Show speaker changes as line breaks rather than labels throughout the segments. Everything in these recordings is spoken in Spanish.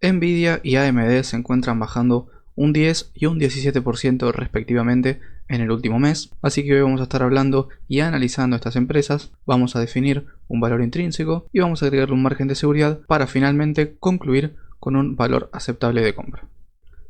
Nvidia y AMD se encuentran bajando un 10 y un 17% respectivamente en el último mes, así que hoy vamos a estar hablando y analizando estas empresas, vamos a definir un valor intrínseco y vamos a agregarle un margen de seguridad para finalmente concluir con un valor aceptable de compra.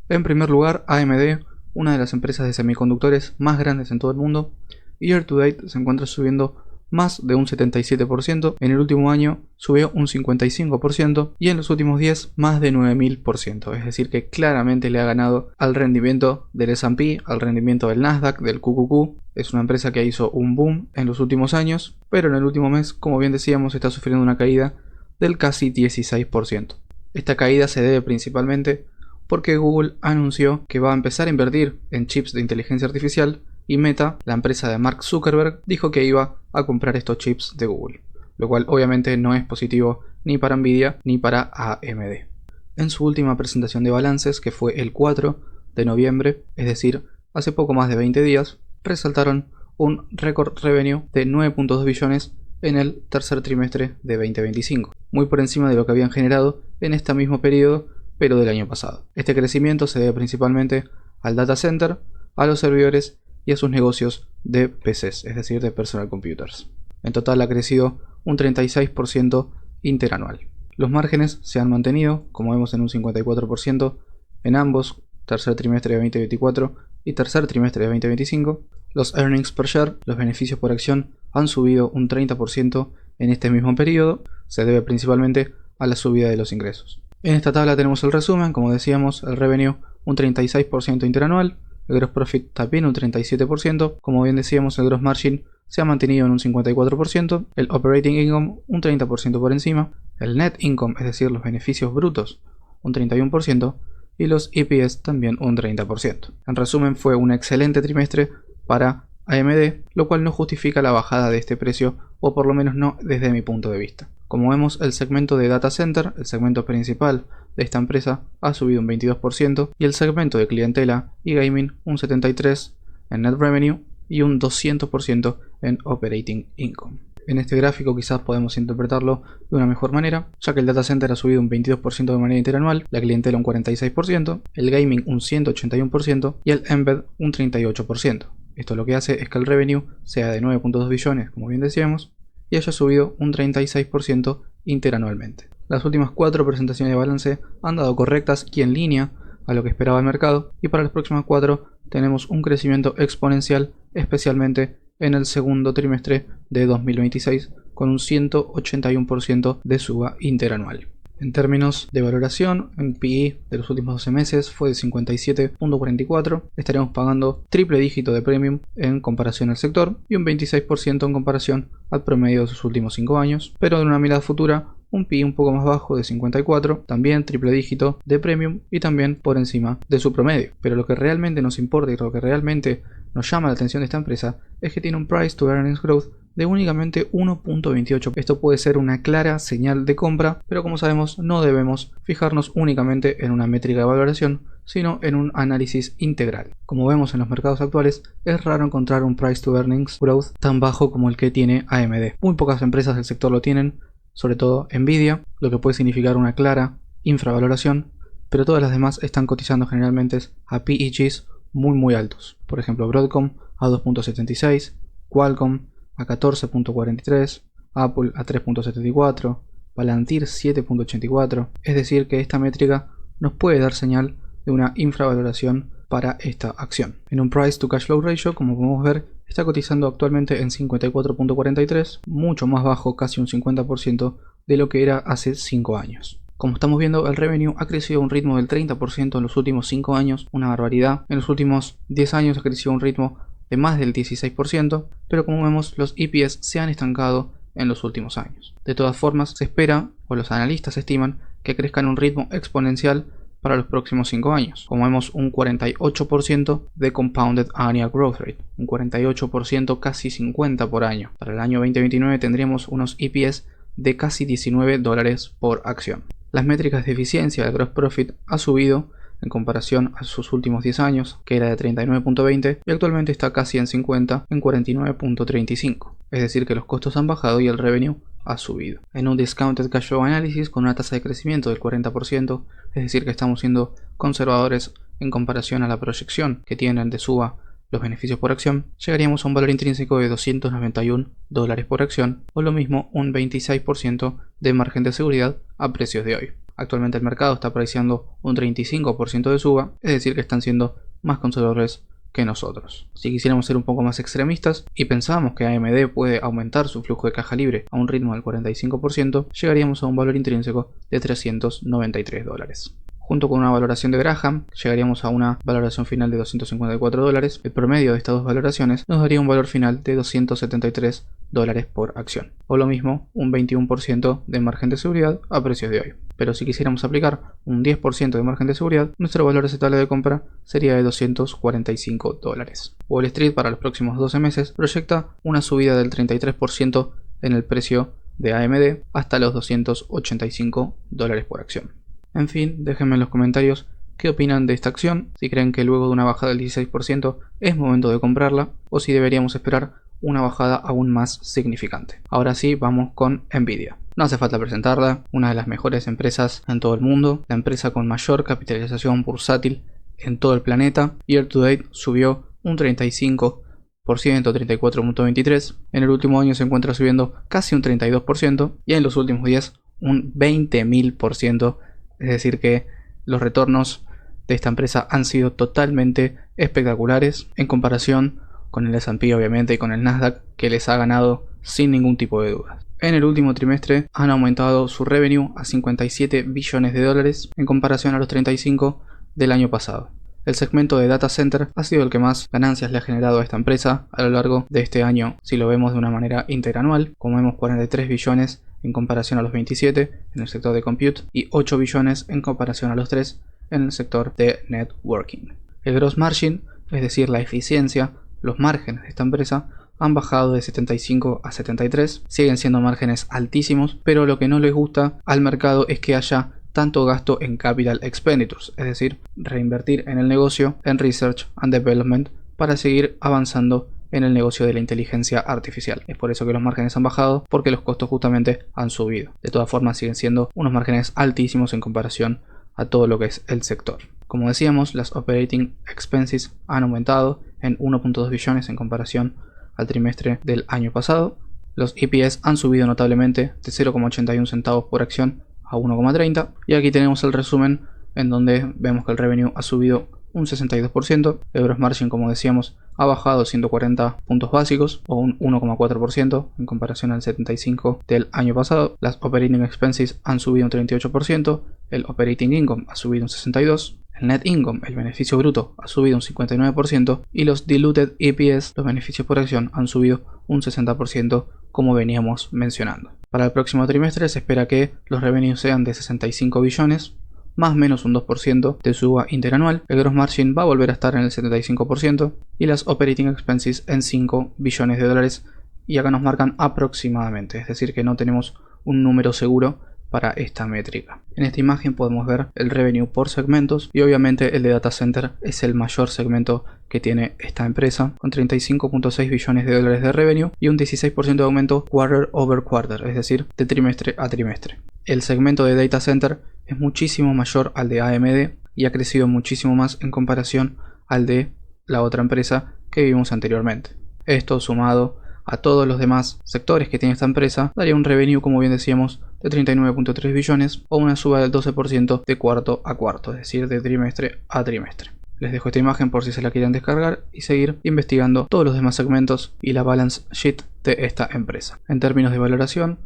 En primer lugar, AMD, una de las empresas de semiconductores más grandes en todo el mundo, year to date se encuentra subiendo más de un 77%, en el último año subió un 55% y en los últimos 10 más de 9000%, es decir que claramente le ha ganado al rendimiento del S&P, al rendimiento del Nasdaq, del QQQ. Es una empresa que hizo un boom en los últimos años, pero en el último mes, como bien decíamos, está sufriendo una caída del casi 16%. Esta caída se debe principalmente porque Google anunció que va a empezar a invertir en chips de inteligencia artificial y Meta, la empresa de Mark Zuckerberg, dijo que iba a comprar estos chips de Google, lo cual obviamente no es positivo ni para Nvidia ni para AMD. En su última presentación de balances, que fue el 4 de noviembre, es decir, hace poco más de 20 días, resaltaron un récord revenue de 9.2 billones en el tercer trimestre de 2025, muy por encima de lo que habían generado en este mismo periodo, pero del año pasado. Este crecimiento se debe principalmente al data center, a los servidores y a sus negocios de PCs, es decir, de personal computers. En total ha crecido un 36% interanual. Los márgenes se han mantenido, como vemos, en un 54% en ambos, tercer trimestre de 2024 y tercer trimestre de 2025. Los earnings per share, los beneficios por acción, han subido un 30% en este mismo periodo, se debe principalmente a la subida de los ingresos. En esta tabla tenemos el resumen, como decíamos, el revenue un 36% interanual, el gross profit también un 37%, como bien decíamos el gross margin se ha mantenido en un 54%, el operating income un 30% por encima, el net income, es decir los beneficios brutos, un 31% y los EPS también un 30%. En resumen, fue un excelente trimestre para AMD, lo cual no justifica la bajada de este precio, o por lo menos no desde mi punto de vista. Como vemos, el segmento de data center, el segmento principal de esta empresa, ha subido un 22% y el segmento de clientela y gaming un 73% en net revenue y un 200% en operating income. En este gráfico quizás podemos interpretarlo de una mejor manera, ya que el data center ha subido un 22% de manera interanual, la clientela un 46%, el gaming un 181% y el embed un 38%. Esto lo que hace es que el revenue sea de 9.2 billones, como bien decíamos, y haya subido un 36% interanualmente. Las últimas 4 presentaciones de balance han dado correctas y en línea a lo que esperaba el mercado, y para las próximas 4 tenemos un crecimiento exponencial, especialmente en el segundo trimestre de 2026, con un 181% de suba interanual. En términos de valoración, el PE de los últimos 12 meses fue de 57.44, estaremos pagando triple dígito de premium en comparación al sector y un 26% en comparación al promedio de sus últimos 5 años, pero en una mirada futura, un PE un poco más bajo de 54, también triple dígito de premium y también por encima de su promedio. Pero lo que realmente nos importa y lo que realmente nos llama la atención de esta empresa es que tiene un price to earnings growth de únicamente 1.28. Esto puede ser una clara señal de compra, pero como sabemos no debemos fijarnos únicamente en una métrica de valoración, sino en un análisis integral. Como vemos en los mercados actuales, es raro encontrar un price to earnings growth tan bajo como el que tiene AMD. Muy pocas empresas del sector lo tienen, sobre todo Nvidia, lo que puede significar una clara infravaloración, pero todas las demás están cotizando generalmente a PEGs muy altos. Por ejemplo, Broadcom a 2.76, Qualcomm a 14.43, Apple a 3.74, Palantir 7.84, es decir que esta métrica nos puede dar señal de una infravaloración para esta acción. En un price to cash flow ratio, como podemos ver, está cotizando actualmente en 54.43, mucho más bajo, casi un 50% de lo que era hace 5 años. Como estamos viendo, el revenue ha crecido a un ritmo del 30% en los últimos 5 años, una barbaridad. En los últimos 10 años ha crecido a un ritmo de más del 16%, pero como vemos, los EPS se han estancado en los últimos años. De todas formas, se espera, o los analistas estiman, que crezcan a un ritmo exponencial para los próximos 5 años. Como vemos, un 48% de compounded annual growth rate, un 48%, casi 50 por año. Para el año 2029 tendríamos unos EPS de casi $19 por acción. Las métricas de eficiencia del gross profit ha subido en comparación a sus últimos 10 años, que era de 39.20, y actualmente está casi en 50, en 49.35. Es decir que los costos han bajado y el revenue ha subido. En un discounted cash flow analysis con una tasa de crecimiento del 40%, es decir que estamos siendo conservadores en comparación a la proyección que tienen de suba los beneficios por acción, llegaríamos a un valor intrínseco de $291 por acción, o lo mismo un 26% de margen de seguridad a precios de hoy. Actualmente el mercado está preciando un 35% de suba, es decir que están siendo más conservadores que nosotros. Si quisiéramos ser un poco más extremistas y pensábamos que AMD puede aumentar su flujo de caja libre a un ritmo del 45%, llegaríamos a un valor intrínseco de $393. Junto con una valoración de Graham, llegaríamos a una valoración final de $254. El promedio de estas dos valoraciones nos daría un valor final de $273 por acción, o lo mismo, un 21% de margen de seguridad a precios de hoy. Pero si quisiéramos aplicar un 10% de margen de seguridad, nuestro valor aceptable de compra sería de $245. Wall Street para los próximos 12 meses proyecta una subida del 33% en el precio de AMD hasta los $285 por acción. En fin, déjenme en los comentarios qué opinan de esta acción, si creen que luego de una bajada del 16% es momento de comprarla o si deberíamos esperar una bajada aún más significante. Ahora sí, vamos con Nvidia. No hace falta presentarla, una de las mejores empresas en todo el mundo, la empresa con mayor capitalización bursátil en todo el planeta. Year to date subió un 35%, 34.23%, en el último año se encuentra subiendo casi un 32% y en los últimos días un 20.000%. Es decir que los retornos de esta empresa han sido totalmente espectaculares en comparación con el S&P obviamente y con el Nasdaq, que les ha ganado sin ningún tipo de dudas. En el último trimestre han aumentado su revenue a $57 billones en comparación a los 35 del año pasado. El segmento de data center ha sido el que más ganancias le ha generado a esta empresa a lo largo de este año, si lo vemos de una manera interanual. Como vemos, 43 billones en comparación a los 27 en el sector de compute y 8 billones en comparación a los 3 en el sector de networking. El gross margin, es decir la eficiencia, los márgenes de esta empresa han bajado de 75 a 73, siguen siendo márgenes altísimos, pero lo que no les gusta al mercado es que haya tanto gasto en capital expenditures, es decir, reinvertir en el negocio, en research and development, para seguir avanzando en el negocio de la inteligencia artificial. Es por eso que los márgenes han bajado, porque los costos justamente han subido. De todas formas siguen siendo unos márgenes altísimos en comparación a todo lo que es el sector. Como decíamos, las operating expenses han aumentado en 1.2 billones en comparación al trimestre del año pasado. Los EPS han subido notablemente de 0,81 centavos por acción a 1,30, y aquí tenemos el resumen en donde vemos que el revenue ha subido un 62%, el gross margin, como decíamos, ha bajado 140 puntos básicos o un 1,4% en comparación al 75 del año pasado. Las operating expenses han subido un 38%, el operating income ha subido un 62%, el net income, el beneficio bruto, ha subido un 59% y los diluted EPS, los beneficios por acción, han subido un 60%, como veníamos mencionando. Para el próximo trimestre se espera que los revenues sean de 65 billones, más o menos un 2% de suba interanual. El gross margin va a volver a estar en el 75% y las operating expenses en 5 billones de dólares, y acá nos marcan aproximadamente, es decir que no tenemos un número seguro para esta métrica. En esta imagen podemos ver el revenue por segmentos y obviamente el de data center es el mayor segmento que tiene esta empresa, con 35.6 billones de dólares de revenue y un 16% de aumento quarter over quarter, es decir, de trimestre a trimestre. El segmento de data center es muchísimo mayor al de AMD y ha crecido muchísimo más en comparación al de la otra empresa que vimos anteriormente. Esto, sumado a todos los demás sectores que tiene esta empresa, daría un revenue, como bien decíamos, de 39.3 billones o una suba del 12% de cuarto a cuarto, es decir, de trimestre a trimestre. Les dejo esta imagen por si se la quieren descargar y seguir investigando todos los demás segmentos y la balance sheet de esta empresa. En términos de valoración,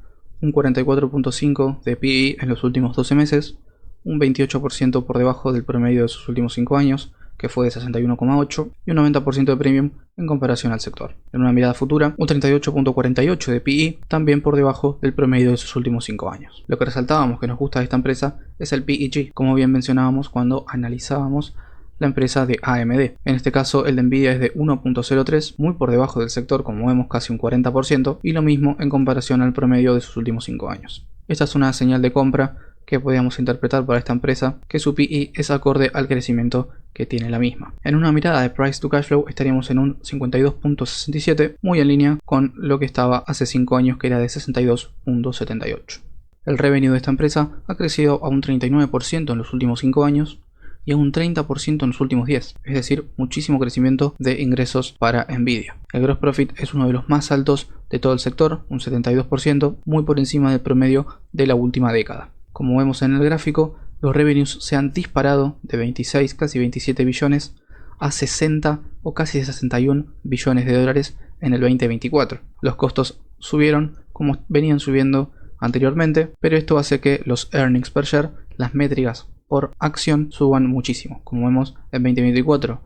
un 44.5 de PE en los últimos 12 meses, un 28% por debajo del promedio de sus últimos 5 años, que fue de 61,8, y un 90% de premium en comparación al sector. En una mirada futura, un 38.48 de PE, también por debajo del promedio de sus últimos 5 años. Lo que resaltábamos que nos gusta de esta empresa es el PEG, como bien mencionábamos cuando analizábamos la empresa de AMD. En este caso el de Nvidia es de 1.03, muy por debajo del sector, como vemos casi un 40%, y lo mismo en comparación al promedio de sus últimos 5 años. Esta es una señal de compra que podríamos interpretar para esta empresa que su PE es acorde al crecimiento que tiene la misma. En una mirada de Price to Cash Flow estaríamos en un 52.67, muy en línea con lo que estaba hace 5 años, que era de 62.78. El revenue de esta empresa ha crecido a un 39% en los últimos 5 años y a un 30% en los últimos 10, es decir, muchísimo crecimiento de ingresos para Nvidia. El gross profit es uno de los más altos de todo el sector, un 72%, muy por encima del promedio de la última década. Como vemos en el gráfico, los revenues se han disparado de 26, casi 27 billones a 60 o casi 61 billones de dólares en el 2024. Los costos subieron como venían subiendo anteriormente, pero esto hace que los earnings per share, las métricas por acción, suban muchísimo. Como vemos, en 2024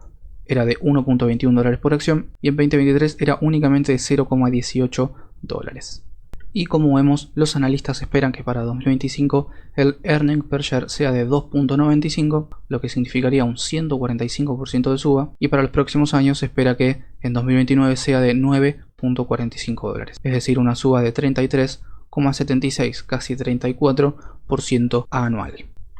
era de 1.21 dólares por acción y en 2023 era únicamente de 0.18 dólares. Y como vemos, los analistas esperan que para 2025 el earning per share sea de 2.95, lo que significaría un 145% de suba, y para los próximos años se espera que en 2029 sea de 9.45 dólares, es decir, una suba de 33,76, casi 34% anual.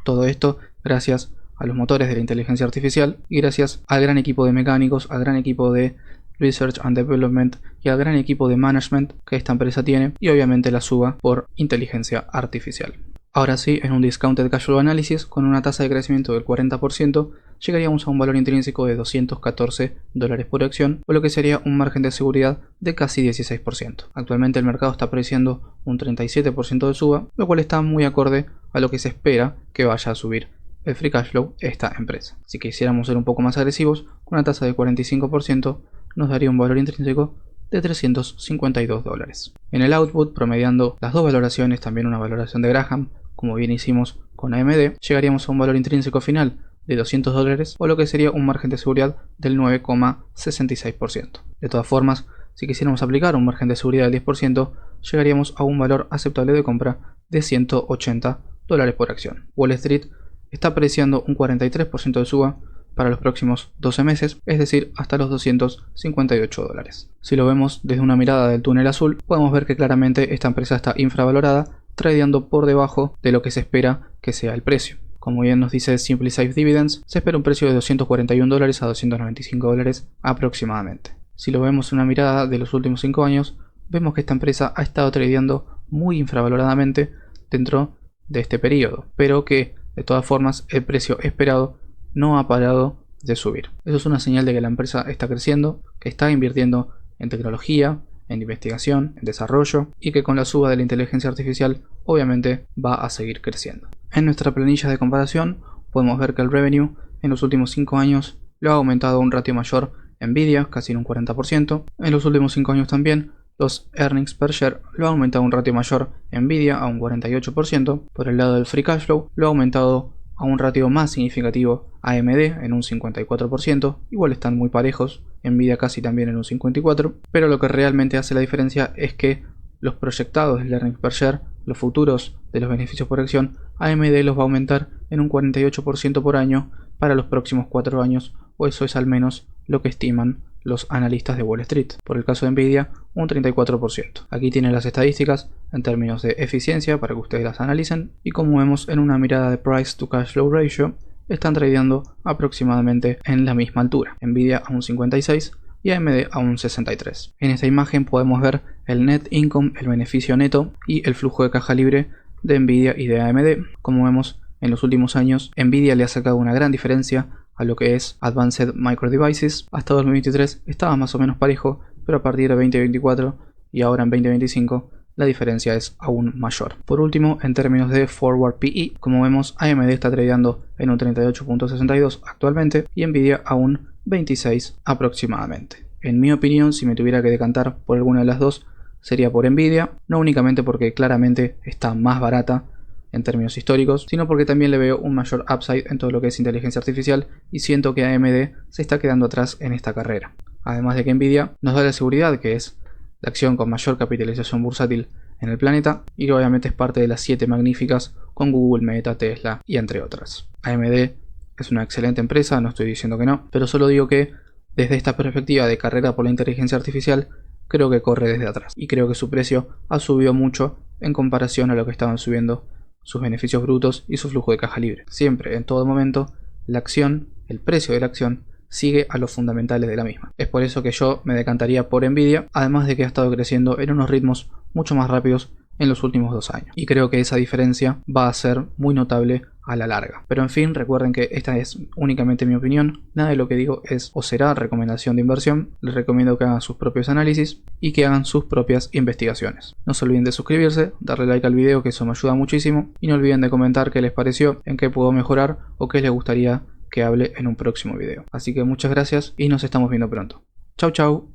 Todo esto gracias a los motores de la inteligencia artificial y gracias al gran equipo de mecánicos, al gran equipo de Research and Development y al gran equipo de Management que esta empresa tiene, y obviamente la suba por inteligencia artificial. Ahora sí, en un Discounted Cash Flow Analysis con una tasa de crecimiento del 40%, llegaríamos a un valor intrínseco de 214 dólares por acción, o lo que sería un margen de seguridad de casi 16%. Actualmente el mercado está apreciando un 37% de suba, lo cual está muy acorde a lo que se espera que vaya a subir el free cash flow esta empresa. Si quisiéramos ser un poco más agresivos, con una tasa de 45%, nos daría un valor intrínseco de 352 dólares. En el output, promediando las dos valoraciones, también una valoración de Graham, como bien hicimos con AMD, llegaríamos a un valor intrínseco final de 200 dólares, o lo que sería un margen de seguridad del 9,66%. De todas formas, si quisiéramos aplicar un margen de seguridad del 10%, llegaríamos a un valor aceptable de compra de 180 dólares por acción. Wall Street está apreciando un 43% de suba para los próximos 12 meses, es decir, hasta los 258 dólares. Si lo vemos desde una mirada del túnel azul, podemos ver que claramente esta empresa está infravalorada, tradeando por debajo de lo que se espera que sea el precio. Como bien nos dice SimpliSafe Dividends, se espera un precio de 241 dólares a 295 dólares aproximadamente. Si lo vemos en una mirada de los últimos 5 años, vemos que esta empresa ha estado tradeando muy infravaloradamente dentro de este periodo, pero que de todas formas el precio esperado no ha parado de subir. Eso es una señal de que la empresa está creciendo, que está invirtiendo en tecnología, en investigación, en desarrollo, y que con la suba de la inteligencia artificial obviamente va a seguir creciendo. En nuestra planilla de comparación podemos ver que el revenue en los últimos 5 años lo ha aumentado a un ratio mayor Nvidia, casi en un 40%. En los últimos 5 años también los earnings per share lo ha aumentado a un ratio mayor Nvidia a un 48%. Por el lado del free cash flow lo ha aumentado a un ratio más significativo AMD en un 54%, igual están muy parejos, Nvidia casi también en un 54%, pero lo que realmente hace la diferencia es que los proyectados del earnings per share, los futuros de los beneficios por acción, AMD los va a aumentar en un 48% por año para los próximos 4 años, o eso es al menos lo que estiman los analistas de Wall Street. Por el caso de Nvidia, un 34%. Aquí tienen las estadísticas en términos de eficiencia para que ustedes las analicen, y como vemos en una mirada de Price to Cash Flow Ratio, están tradeando aproximadamente en la misma altura. Nvidia a un 56 y AMD a un 63. En esta imagen podemos ver el net income, el beneficio neto y el flujo de caja libre de Nvidia y de AMD. Como vemos, en los últimos años Nvidia le ha sacado una gran diferencia a lo que es Advanced Micro Devices. Hasta 2023 estaba más o menos parejo, pero a partir de 2024 y ahora en 2025 la diferencia es aún mayor. Por último, en términos de Forward PE, como vemos, AMD está tradeando en un 38.62 actualmente y Nvidia a un 26 aproximadamente. En mi opinión, si me tuviera que decantar por alguna de las dos, sería por Nvidia, no únicamente porque claramente está más barata en términos históricos, sino porque también le veo un mayor upside en todo lo que es inteligencia artificial y siento que AMD se está quedando atrás en esta carrera. Además de que Nvidia nos da la seguridad que es la acción con mayor capitalización bursátil en el planeta y que obviamente es parte de las 7 magníficas con Google, Meta, Tesla y entre otras. AMD es una excelente empresa, no estoy diciendo que no, pero solo digo que desde esta perspectiva de carrera por la inteligencia artificial creo que corre desde atrás y creo que su precio ha subido mucho en comparación a lo que estaban subiendo sus beneficios brutos y su flujo de caja libre. Siempre, en todo momento, la acción, el precio de la acción, sigue a los fundamentales de la misma. Es por eso que yo me decantaría por Nvidia, además de que ha estado creciendo en unos ritmos mucho más rápidos en los últimos 2 años. Y creo que esa diferencia va a ser muy notable a la larga. Pero en fin, recuerden que esta es únicamente mi opinión. Nada de lo que digo es o será recomendación de inversión. Les recomiendo que hagan sus propios análisis y que hagan sus propias investigaciones. No se olviden de suscribirse, darle like al video, que eso me ayuda muchísimo. Y no olviden de comentar qué les pareció, en qué puedo mejorar o qué les gustaría que hable en un próximo video. Así que muchas gracias y nos estamos viendo pronto. Chau chau.